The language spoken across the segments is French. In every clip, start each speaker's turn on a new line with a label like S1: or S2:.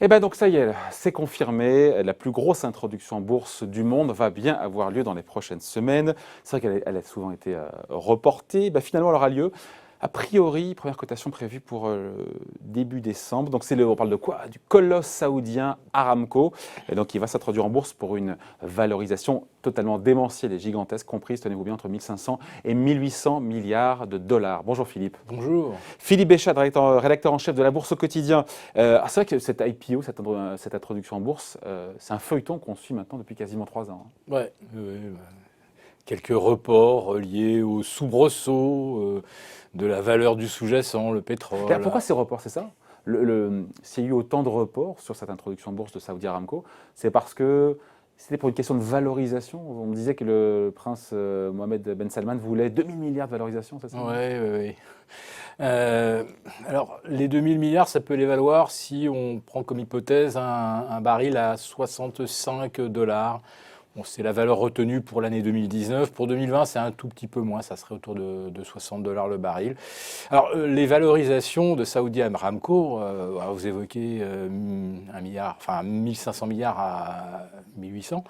S1: Et bien donc ça y est, c'est confirmé, la plus grosse introduction en bourse du monde va bien avoir lieu dans les prochaines semaines. C'est vrai qu'elle a souvent été reportée, finalement elle aura lieu. A priori, première cotation prévue pour début décembre. Donc on parle de quoi? Du colosse saoudien Aramco. Et donc il va s'introduire en bourse pour une valorisation totalement démentielle et gigantesque, comprise, tenez-vous bien, entre 1500 et 1800 milliards de dollars. Bonjour Philippe.
S2: Bonjour.
S1: Philippe Béchat, rédacteur en chef de la Bourse au quotidien. C'est vrai que cette IPO, cette introduction en bourse, c'est un feuilleton qu'on suit maintenant depuis quasiment 3 ans.
S2: Ouais, quelques reports liés au soubresaut de la valeur du sous-jacent, le pétrole.
S1: Pourquoi ces reports, c'est ça? S'il y a eu autant de reports sur cette introduction en bourse de Saudi Aramco, c'est parce que c'était pour une question de valorisation. On me disait que le prince Mohamed Ben Salman voulait 2000 milliards de valorisation, c'est ça?
S2: Oui. Alors, les 2000 milliards, ça peut les valoir si on prend comme hypothèse un baril à 65 $. Bon, c'est la valeur retenue pour l'année 2019. Pour 2020, c'est un tout petit peu moins. Ça serait autour de 60 $ le baril. Alors, les valorisations de Saudi Aramco, vous évoquez 1 milliard, enfin 1500 milliards à 1800.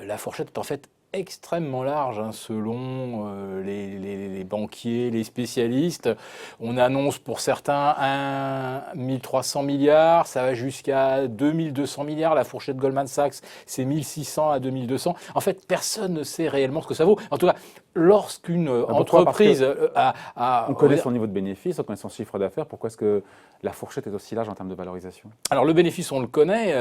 S2: La fourchette est en fait extrêmement large selon les banquiers, les spécialistes. On annonce pour certains 1300 milliards, ça va jusqu'à 2200 milliards. La fourchette Goldman Sachs, c'est 1600 à 2200. En fait, personne ne sait réellement ce que ça vaut. En tout cas, lorsqu'une entreprise
S1: on connaît son niveau de bénéfice, on connaît son chiffre d'affaires, pourquoi est-ce que la fourchette est aussi large en termes de valorisation?
S2: Alors le bénéfice, on le connaît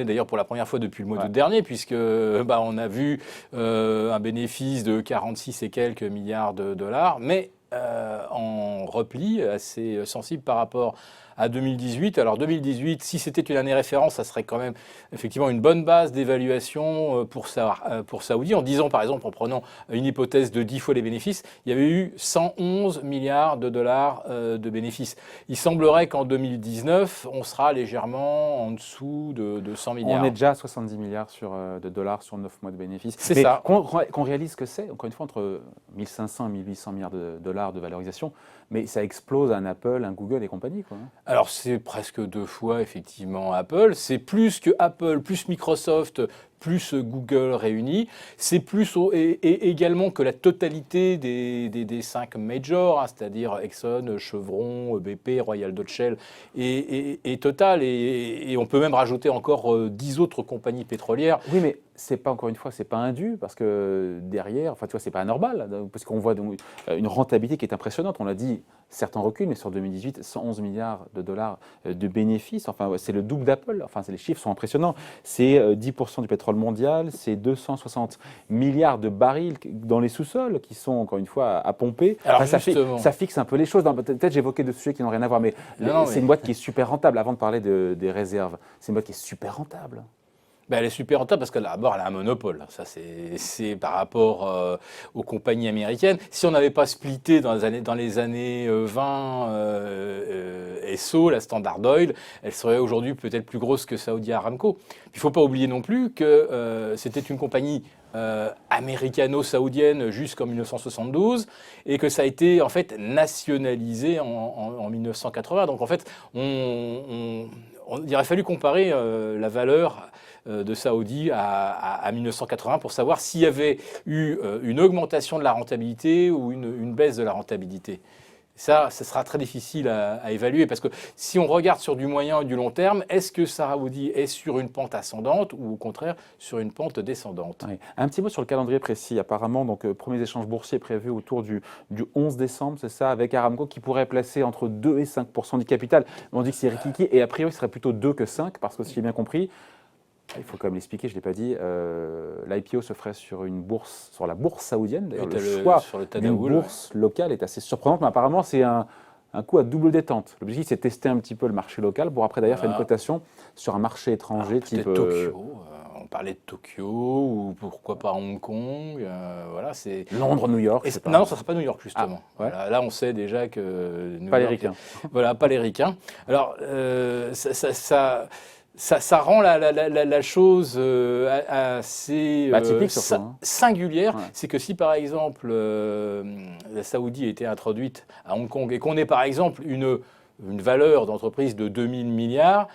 S2: d'ailleurs pour la première fois depuis le mois d'août dernier, puisque on a vu un bénéfice de 46 et quelques milliards de dollars, mais en repli assez sensible par rapport à 2018. Alors 2018, si c'était une année référence, ça serait quand même effectivement une bonne base d'évaluation pour Saoudi. En disant par exemple, en prenant une hypothèse de 10 fois les bénéfices, il y avait eu 111 milliards de dollars de bénéfices. Il semblerait qu'en 2019, on sera légèrement en dessous de 100 milliards.
S1: On est déjà à 70 milliards de dollars sur 9 mois de bénéfices.
S2: C'est ça.
S1: Qu'on réalise que c'est, encore une fois, entre 1500 et 1800 milliards de dollars de valorisation, mais ça explose un Apple, un Google et compagnie, quoi.
S2: Alors c'est presque 2 fois effectivement Apple, c'est plus que Apple, plus Microsoft, plus Google réunis, c'est plus et également que la totalité des 5 majors, c'est-à-dire Exxon, Chevron, BP, Royal Dutch Shell et Total, et on peut même rajouter encore 10 autres compagnies pétrolières.
S1: Oui, mais c'est pas, encore une fois, c'est pas indu, parce que derrière, enfin tu vois, c'est pas anormal, parce qu'on voit une rentabilité qui est impressionnante. On l'a dit, certains reculent, mais sur 2018, 111 milliards de dollars de bénéfices, enfin c'est le double d'Apple, enfin les chiffres sont impressionnants. C'est 10% du pétrole mondial, c'est 260 milliards de barils dans les sous-sols qui sont, encore une fois, à pomper.
S2: Alors
S1: ça fixe un peu les choses. Peut-être j'évoquais deux sujets qui n'ont rien à voir, mais c'est une boîte qui est super rentable. Avant de parler des réserves, c'est une boîte qui est super rentable.
S2: Elle est super rentable parce que d'abord, elle a un monopole. Ça, c'est par rapport aux compagnies américaines. Si on n'avait pas splitté dans les années 20 Esso, la Standard Oil, elle serait aujourd'hui peut-être plus grosse que Saudi Aramco. Il ne faut pas oublier non plus que c'était une compagnie américano-saoudienne jusqu'en 1972 et que ça a été en fait nationalisé en 1980. Donc en fait, il aurait fallu comparer la valeur de Saudi à 1980 pour savoir s'il y avait eu une augmentation de la rentabilité ou une baisse de la rentabilité. Ça sera très difficile à évaluer parce que si on regarde sur du moyen et du long terme, est-ce que Saudi est sur une pente ascendante ou au contraire sur une pente descendante?
S1: Oui. Un petit mot sur le calendrier précis. Apparemment, premiers échanges boursiers prévus autour du 11 décembre, c'est ça, avec Aramco qui pourrait placer entre 2 et 5% du capital. On dit que c'est rikiki et a priori ce serait plutôt 2 que 5 parce que si j'ai bien compris, il faut quand même l'expliquer, je ne l'ai pas dit, l'IPO se ferait sur la bourse saoudienne. D'ailleurs, le choix d'une bourse locale est assez surprenant, mais apparemment c'est un coup à double détente. L'objectif, c'est de tester un petit peu le marché local pour après d'ailleurs faire une cotation sur un marché étranger type
S2: Tokyo. On parlait de Tokyo ou pourquoi pas Hong Kong. C'est
S1: Londres, New York.
S2: Non, ça ne sera pas New York justement. Là, on sait déjà que
S1: pas les ricains.
S2: Voilà, pas les ricains. Alors ça rend la chose assez
S1: atypique,
S2: singulière.
S1: Ouais.
S2: C'est que si par exemple la Saoudie a été introduite à Hong Kong et qu'on ait par exemple une valeur d'entreprise de 2000 milliards,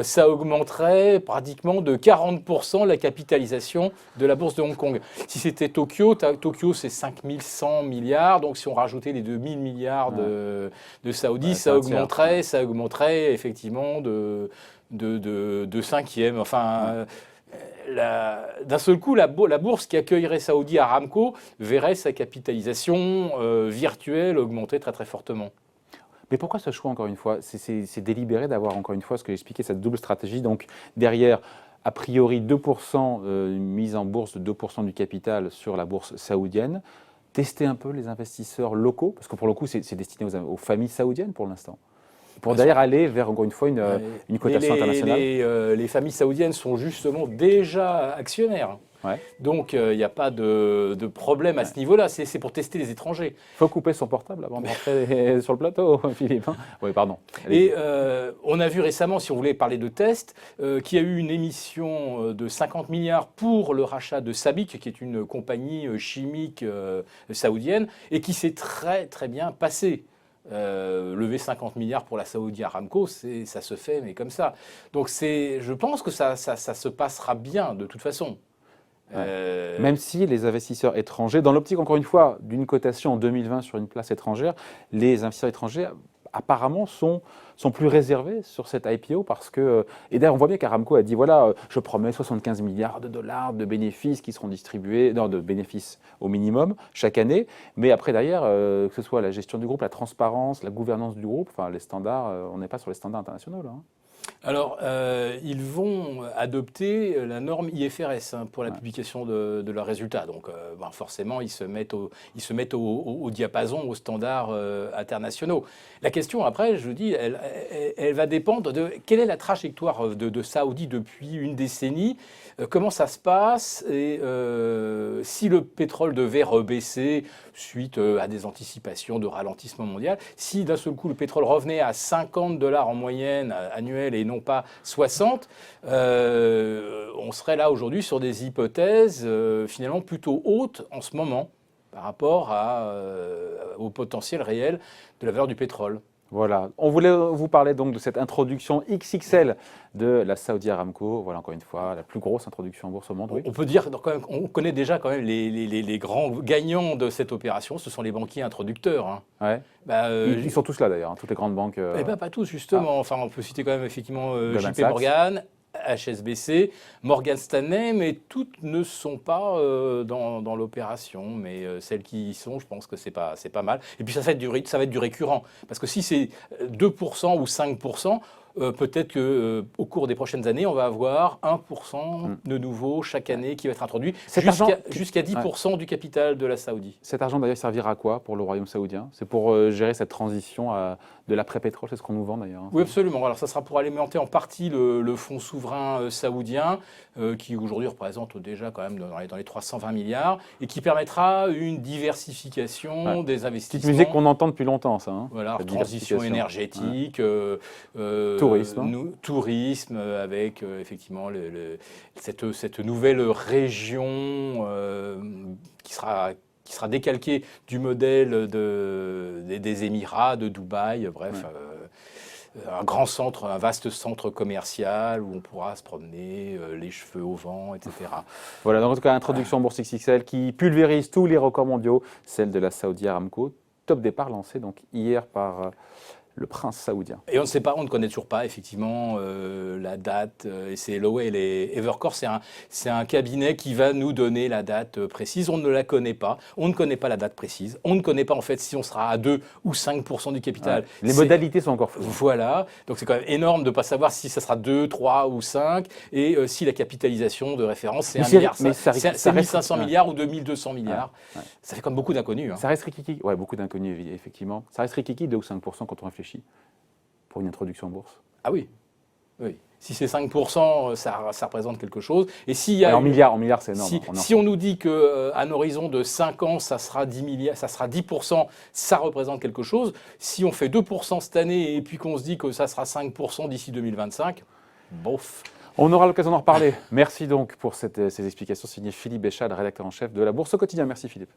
S2: ça augmenterait pratiquement de 40% la capitalisation de la bourse de Hong Kong. Si c'était Tokyo, Tokyo c'est 5100 milliards, donc si on rajoutait les 2000 milliards de Saoudi, ça augmenterait effectivement de cinquième. Enfin, d'un seul coup, la bourse qui accueillerait Saudi Aramco verrait sa capitalisation virtuelle augmenter très très fortement.
S1: Mais pourquoi ce choix, encore une fois? C'est délibéré d'avoir, encore une fois, ce que j'expliquais, cette double stratégie. Donc, derrière, a priori, 2%, une mise en bourse de 2% du capital sur la bourse saoudienne. Tester un peu les investisseurs locaux, parce que pour le coup, c'est destiné aux familles saoudiennes pour l'instant. Pour d'ailleurs aller vers, encore une fois, une cotation internationale.
S2: Les familles saoudiennes sont justement déjà actionnaires.
S1: Ouais.
S2: Donc, il n'y a pas de problème à ce niveau-là. C'est pour tester les étrangers.
S1: Il faut couper son portable avant d'entrer sur le plateau, Philippe. Oui, pardon.
S2: Et on a vu récemment, si on voulait parler de tests, qu'il y a eu une émission de 50 milliards pour le rachat de SABIC, qui est une compagnie chimique saoudienne, et qui s'est très, très bien passé. Lever 50 milliards pour la Saudi Aramco, ça se fait, mais comme ça. Donc, je pense que ça se passera bien, de toute façon.
S1: Même si les investisseurs étrangers, dans l'optique encore une fois d'une cotation en 2020 sur une place étrangère, les investisseurs étrangers apparemment sont plus réservés sur cette IPO parce que, et d'ailleurs on voit bien qu'Aramco a dit voilà, je promets 75 milliards de dollars de bénéfices qui seront distribués, non, de bénéfices au minimum chaque année, mais après derrière, que ce soit la gestion du groupe, la transparence, la gouvernance du groupe, enfin les standards, on n'est pas sur les standards internationaux là.
S2: Alors, ils vont adopter la norme IFRS pour la publication de leurs résultats. Donc, forcément, ils se mettent au diapason, aux standards internationaux. La question, après, je dis, elle va dépendre de quelle est la trajectoire de Saoudi depuis une décennie, comment ça se passe, et si le pétrole devait rebaisser suite à des anticipations de ralentissement mondial, si d'un seul coup le pétrole revenait à $50 en moyenne annuelle et non pas 60, on serait là aujourd'hui sur des hypothèses finalement plutôt hautes en ce moment par rapport au potentiel réel de la valeur du pétrole.
S1: Voilà, on voulait vous parler donc de cette introduction XXL de la Saudi Aramco. Voilà, encore une fois, la plus grosse introduction en bourse au monde. Oui.
S2: On peut dire qu'on connaît déjà quand même les grands gagnants de cette opération, ce sont les banquiers introducteurs. Hein.
S1: Ouais. Ils sont tous là d'ailleurs, hein, toutes les grandes banques.
S2: Pas tous justement. Enfin, on peut citer quand même effectivement JP Morgan, HSBC, Morgan Stanley, mais toutes ne sont pas dans l'opération. Mais celles qui y sont, je pense que c'est pas mal. Et puis ça va être du récurrent. Parce que si c'est 2% ou 5%, peut-être qu'au cours des prochaines années, on va avoir 1% de nouveau chaque année qui va être introduit, jusqu'à 10% du capital de la Saoudi.
S1: Cet argent d'ailleurs servira à quoi pour le royaume saoudien? C'est pour gérer cette transition de l'après-pétrole, c'est ce qu'on nous vend d'ailleurs.
S2: Oui, absolument. Alors ça sera pour alimenter en partie le fonds souverain saoudien, qui aujourd'hui représente déjà quand même dans les 320 milliards, et qui permettra une diversification des investissements.
S1: Petite musique qu'on entend depuis longtemps, ça. Hein,
S2: voilà, transition énergétique, tourisme avec effectivement cette nouvelle région qui sera décalquée du modèle des Émirats, de Dubaï, bref. Un vaste centre commercial où on pourra se promener, les cheveux au vent, etc.
S1: Voilà, donc en tout cas, introduction en bourse XXL qui pulvérise tous les records mondiaux, celle de la Saudi Aramco. Top départ lancé donc hier par le prince saoudien.
S2: Et on ne connaît toujours pas effectivement la date. Et c'est Lowell et Evercore, c'est un cabinet qui va nous donner la date précise. On ne la connaît pas. On ne connaît pas la date précise. On ne connaît pas en fait si on sera à 2 ou 5% du capital.
S1: Ouais. Les modalités sont encore floues.
S2: Voilà. Donc c'est quand même énorme de ne pas savoir si ça sera 2, 3 ou 5 et si la capitalisation de référence c'est 1 milliard. C'est 1500 milliards ou 2200 milliards. Ouais. Ça fait comme beaucoup d'inconnus. Hein.
S1: Ça reste rikiki. Ouais, beaucoup d'inconnus effectivement. Ça reste rikiki 2 ou 5% quand on réfléchit pour une introduction en bourse.
S2: Ah oui, oui. Si c'est 5%, ça représente quelque chose. Et s'il y a
S1: en milliards, c'est énorme.
S2: Si on nous dit qu'à un horizon de 5 ans, ça sera 10 milliards, ça sera 10%, ça représente quelque chose. Si on fait 2% cette année et puis qu'on se dit que ça sera 5% d'ici 2025, bof.
S1: On aura l'occasion d'en reparler. Merci donc pour ces explications signées Philippe Béchade, rédacteur en chef de la Bourse au quotidien. Merci Philippe.